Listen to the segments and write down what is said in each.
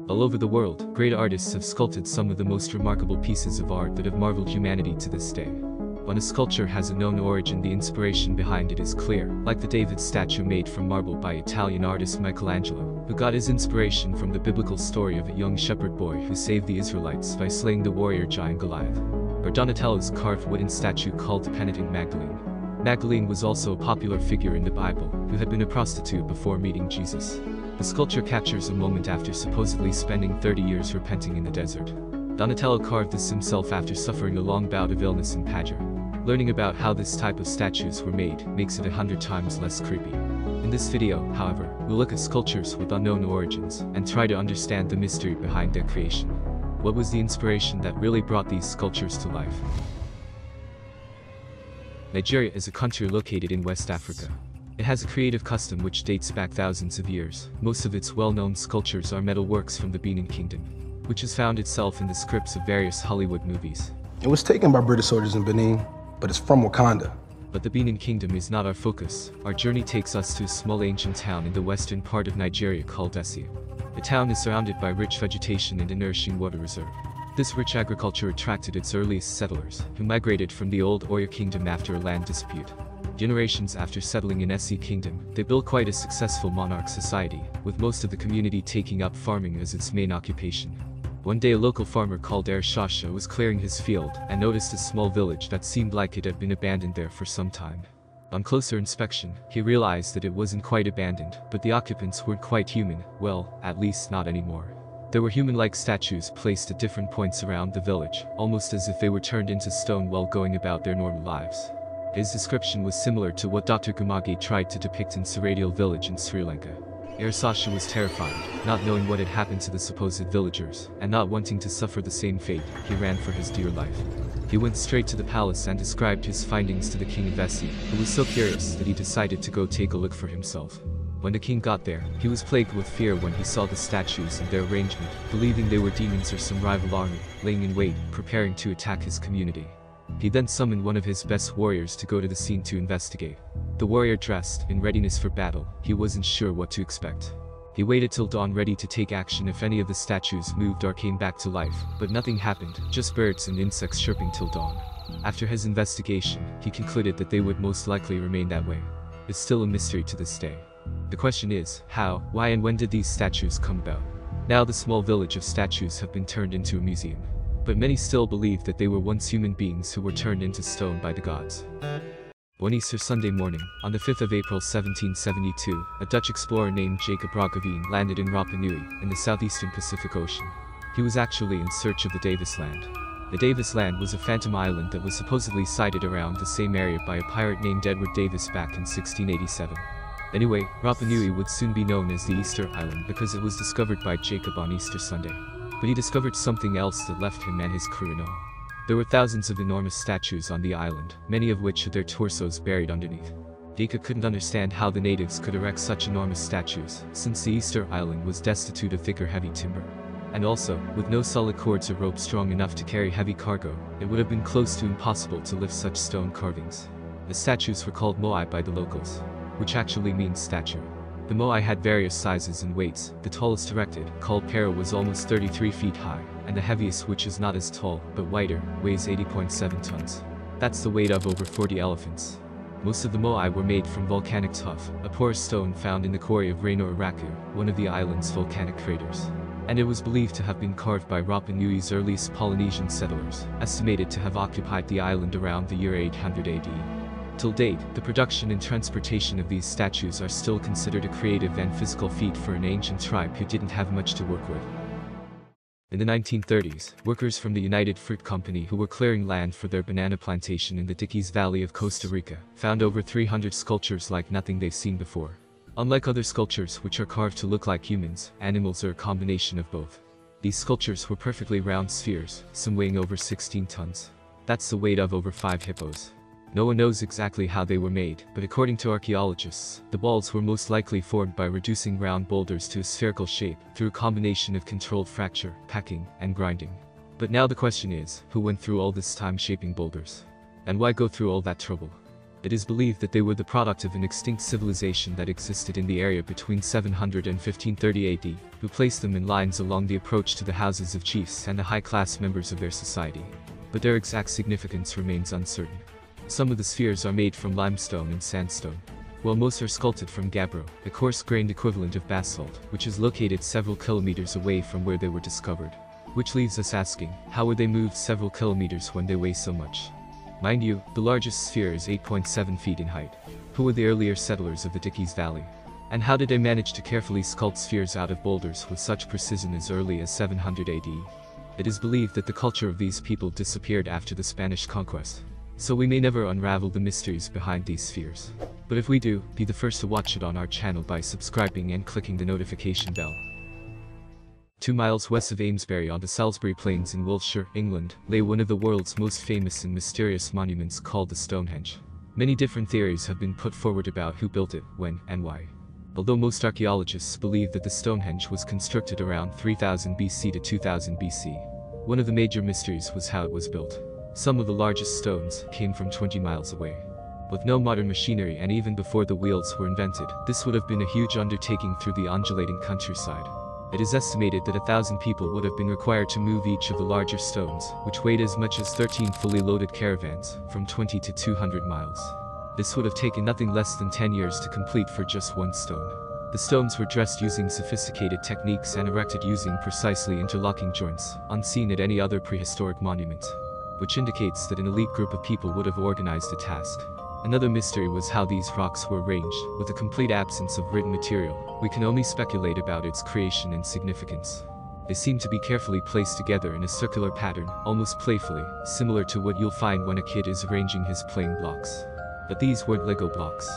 All over the world, great artists have sculpted some of the most remarkable pieces of art that have marveled humanity to this day. When a sculpture has a known origin, the inspiration behind it is clear, like the David statue made from marble by Italian artist Michelangelo, who got his inspiration from the biblical story of a young shepherd boy who saved the Israelites by slaying the warrior giant Goliath. Or Donatello's carved wooden statue called the Penitent Magdalene. Magdalene was also a popular figure in the Bible, who had been a prostitute before meeting Jesus. The sculpture captures a moment after supposedly spending 30 years repenting in the desert. Donatello carved this himself after suffering a long bout of illness in Padua. Learning about how this type of statues were made makes it 100 times less creepy. In this video, however, we'll look at sculptures with unknown origins and try to understand the mystery behind their creation. What was the inspiration that really brought these sculptures to life? Nigeria is a country located in West Africa. It has a creative custom which dates back thousands of years. Most of its well-known sculptures are metal works from the Benin Kingdom, which has found itself in the scripts of various Hollywood movies. It was taken by British soldiers in Benin, but it's from Wakanda. But the Benin Kingdom is not our focus. Our journey takes us to a small ancient town in the western part of Nigeria called Esie. The town is surrounded by rich vegetation and a nourishing water reserve. This rich agriculture attracted its earliest settlers, who migrated from the old Oyo Kingdom after a land dispute. Generations after settling in Esie Kingdom, they built quite a successful monarch society, with most of the community taking up farming as its main occupation. One day a local farmer called Shasha was clearing his field and noticed a small village that seemed like it had been abandoned there for some time. On closer inspection, he realized that it wasn't quite abandoned, but the occupants weren't quite human, well, at least not anymore. There were human-like statues placed at different points around the village, almost as if they were turned into stone while going about their normal lives. His description was similar to what Dr. Gumage tried to depict in Saradil village in Sri Lanka. Sasha was terrified, not knowing what had happened to the supposed villagers, and not wanting to suffer the same fate. He ran for his dear life. He went straight to the palace and described his findings to the king of Esie, who was so curious that he decided to go take a look for himself. When the king got there, he was plagued with fear when he saw the statues and their arrangement, believing they were demons or some rival army, laying in wait, preparing to attack his community. He then summoned one of his best warriors to go to the scene to investigate. The warrior dressed, in readiness for battle. He wasn't sure what to expect. He waited till dawn ready to take action if any of the statues moved or came back to life, but nothing happened, just birds and insects chirping till dawn. After his investigation, he concluded that they would most likely remain that way. It's still a mystery to this day. The question is, how, why and when did these statues come about? Now the small village of statues have been turned into a museum. But many still believe that they were once human beings who were turned into stone by the gods. One Easter Sunday morning, on the 5th of April 1772, a Dutch explorer named Jacob Roggeveen landed in Rapa Nui, in the southeastern Pacific Ocean. He was actually in search of the Davis Land. The Davis Land was a phantom island that was supposedly sighted around the same area by a pirate named Edward Davis back in 1687. Anyway, Rapa Nui would soon be known as the Easter Island because it was discovered by Jacob on Easter Sunday. But he discovered something else that left him and his crew in awe. There were thousands of enormous statues on the island, many of which had their torsos buried underneath. Jacob couldn't understand how the natives could erect such enormous statues, since the Easter Island was destitute of thick or heavy timber. And also, with no solid cords or rope strong enough to carry heavy cargo, it would have been close to impossible to lift such stone carvings. The statues were called Moai by the locals, which actually means statue. The Moai had various sizes and weights. The tallest erected, called Pero, was almost 33 feet high, and the heaviest, which is not as tall, but wider, weighs 80.7 tons. That's the weight of over 40 elephants. Most of the Moai were made from volcanic tuff, a porous stone found in the quarry of Reino Iraku, one of the island's volcanic craters. And it was believed to have been carved by Rapa Nui's earliest Polynesian settlers, estimated to have occupied the island around the year 800 AD. Till date, the production and transportation of these statues are still considered a creative and physical feat for an ancient tribe who didn't have much to work with. In the 1930s, workers from the United Fruit Company who were clearing land for their banana plantation in the Diquis Valley of Costa Rica found over 300 sculptures like nothing they've seen before. Unlike other sculptures which are carved to look like humans, animals are a combination of both. These sculptures were perfectly round spheres, some weighing over 16 tons. That's the weight of over 5 hippos. No one knows exactly how they were made, but according to archaeologists, the balls were most likely formed by reducing round boulders to a spherical shape through a combination of controlled fracture, packing, and grinding. But now the question is, who went through all this time shaping boulders? And why go through all that trouble? It is believed that they were the product of an extinct civilization that existed in the area between 700 and 1530 AD, who placed them in lines along the approach to the houses of chiefs and the high-class members of their society. But their exact significance remains uncertain. Some of the spheres are made from limestone and sandstone, while most are sculpted from gabbro, a coarse-grained equivalent of basalt, which is located several kilometers away from where they were discovered. Which leaves us asking, how were they moved several kilometers when they weigh so much? Mind you, the largest sphere is 8.7 feet in height. Who were the earlier settlers of the Diquis Valley? And how did they manage to carefully sculpt spheres out of boulders with such precision as early as 700 AD? It is believed that the culture of these people disappeared after the Spanish conquest, so we may never unravel the mysteries behind these spheres. But if we do, be the first to watch it on our channel by subscribing and clicking the notification bell. 2 miles west of Amesbury on the Salisbury Plains in Wiltshire, England, lay one of the world's most famous and mysterious monuments called the Stonehenge. Many different theories have been put forward about who built it, when, and why. Although most archaeologists believe that the Stonehenge was constructed around 3000 BC to 2000 BC, one of the major mysteries was how it was built. Some of the largest stones came from 20 miles away. With no modern machinery and even before the wheels were invented, this would have been a huge undertaking through the undulating countryside. It is estimated that 1,000 people would have been required to move each of the larger stones, which weighed as much as 13 fully loaded caravans, from 20 to 200 miles. This would have taken nothing less than 10 years to complete for just one stone. The stones were dressed using sophisticated techniques and erected using precisely interlocking joints, unseen at any other prehistoric monument, which indicates that an elite group of people would have organized the task. Another mystery was how these rocks were arranged. With a complete absence of written material, we can only speculate about its creation and significance. They seem to be carefully placed together in a circular pattern, almost playfully, similar to what you'll find when a kid is arranging his playing blocks. But these weren't Lego blocks.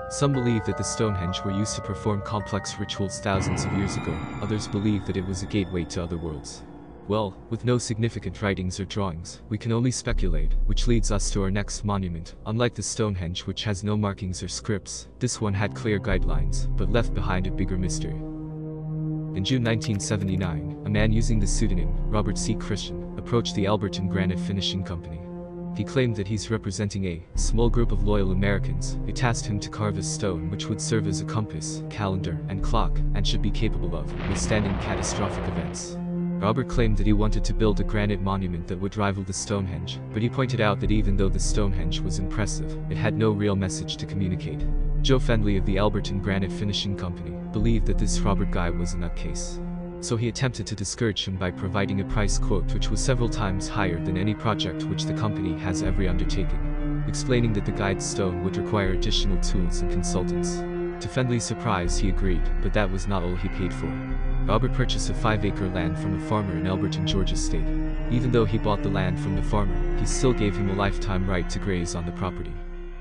Some believe that the Stonehenge were used to perform complex rituals thousands of years ago. Others believe that it was a gateway to other worlds. Well, with no significant writings or drawings, we can only speculate, which leads us to our next monument. Unlike the Stonehenge, which has no markings or scripts, this one had clear guidelines, but left behind a bigger mystery. In June 1979, a man using the pseudonym Robert C. Christian approached the Alberton Granite Finishing Company. He claimed that he's representing a small group of loyal Americans who tasked him to carve a stone which would serve as a compass, calendar, and clock, and should be capable of withstanding catastrophic events. Robert claimed that he wanted to build a granite monument that would rival the Stonehenge, but he pointed out that even though the Stonehenge was impressive, it had no real message to communicate. Joe Fendley of the Alberton Granite Finishing Company believed that this Robert guy was a nutcase. So he attempted to discourage him by providing a price quote which was several times higher than any project which the company has ever undertaken, explaining that the guide stone would require additional tools and consultants. To Fendley's surprise, he agreed, but that was not all he paid for. Robert purchased a 5-acre land from a farmer in Alberton, Georgia state. Even though he bought the land from the farmer, he still gave him a lifetime right to graze on the property.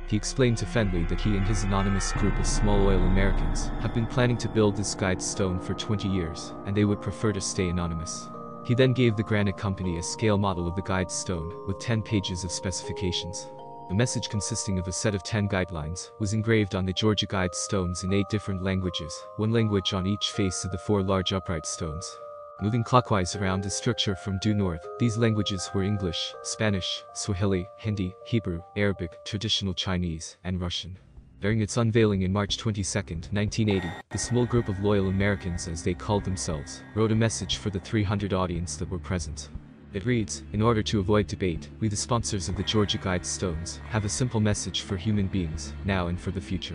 He explained to Fendley that he and his anonymous group of small loyal Americans have been planning to build this guide stone for 20 years, and they would prefer to stay anonymous. He then gave the granite company a scale model of the guide stone, with 10 pages of specifications. The message, consisting of a set of 10 guidelines, was engraved on the Georgia guide stones in 8 different languages, one language on each face of the 4 large upright stones. Moving clockwise around the structure from due north, these languages were English, Spanish, Swahili, Hindi, Hebrew, Arabic, traditional Chinese, and Russian. During its unveiling in March 22, 1980, the small group of loyal Americans, as they called themselves, wrote a message for the 300 audience that were present. It reads, "In order to avoid debate, we, the sponsors of the Georgia Guide Stones, have a simple message for human beings, now and for the future.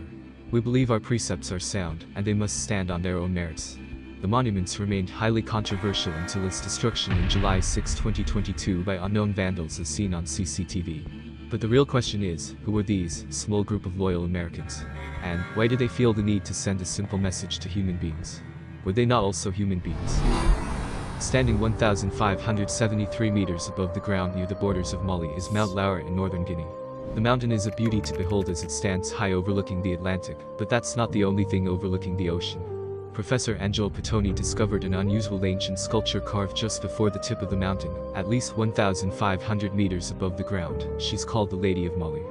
We believe our precepts are sound, and they must stand on their own merits." The monuments remained highly controversial until its destruction in July 6, 2022 by unknown vandals as seen on CCTV. But the real question is, who were these small group of loyal Americans? And why did they feel the need to send a simple message to human beings? Were they not also human beings? Standing 1,573 meters above the ground near the borders of Mali is Mount Laura in northern Guinea. The mountain is a beauty to behold as it stands high overlooking the Atlantic, but that's not the only thing overlooking the ocean. Professor Angelo Pittoni discovered an unusual ancient sculpture carved just before the tip of the mountain, at least 1,500 meters above the ground. She's called the Lady of Mali.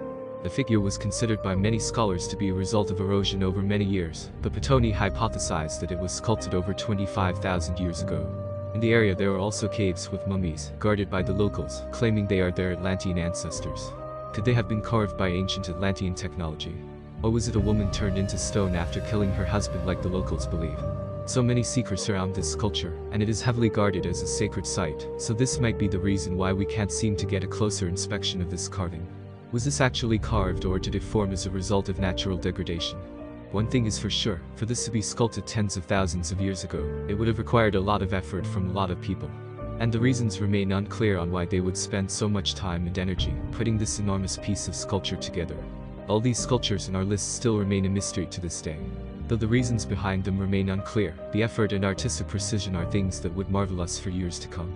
The figure was considered by many scholars to be a result of erosion over many years, but Pittoni hypothesized that it was sculpted over 25,000 years ago. In the area there are also caves with mummies, guarded by the locals, claiming they are their Atlantean ancestors. Could they have been carved by ancient Atlantean technology? Or was it a woman turned into stone after killing her husband like the locals believe? So many secrets surround this sculpture, and it is heavily guarded as a sacred site, so this might be the reason why we can't seem to get a closer inspection of this carving. Was this actually carved, or did it form as a result of natural degradation? One thing is for sure, for this to be sculpted tens of thousands of years ago, it would have required a lot of effort from a lot of people. And the reasons remain unclear on why they would spend so much time and energy putting this enormous piece of sculpture together. All these sculptures in our list still remain a mystery to this day. Though the reasons behind them remain unclear, the effort and artistic precision are things that would marvel us for years to come.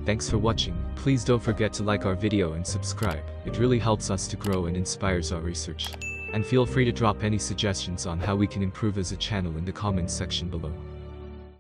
Thanks for watching. Please don't forget to like our video and subscribe. It really helps us to grow and inspires our research. And feel free to drop any suggestions on how we can improve as a channel in the comments section below.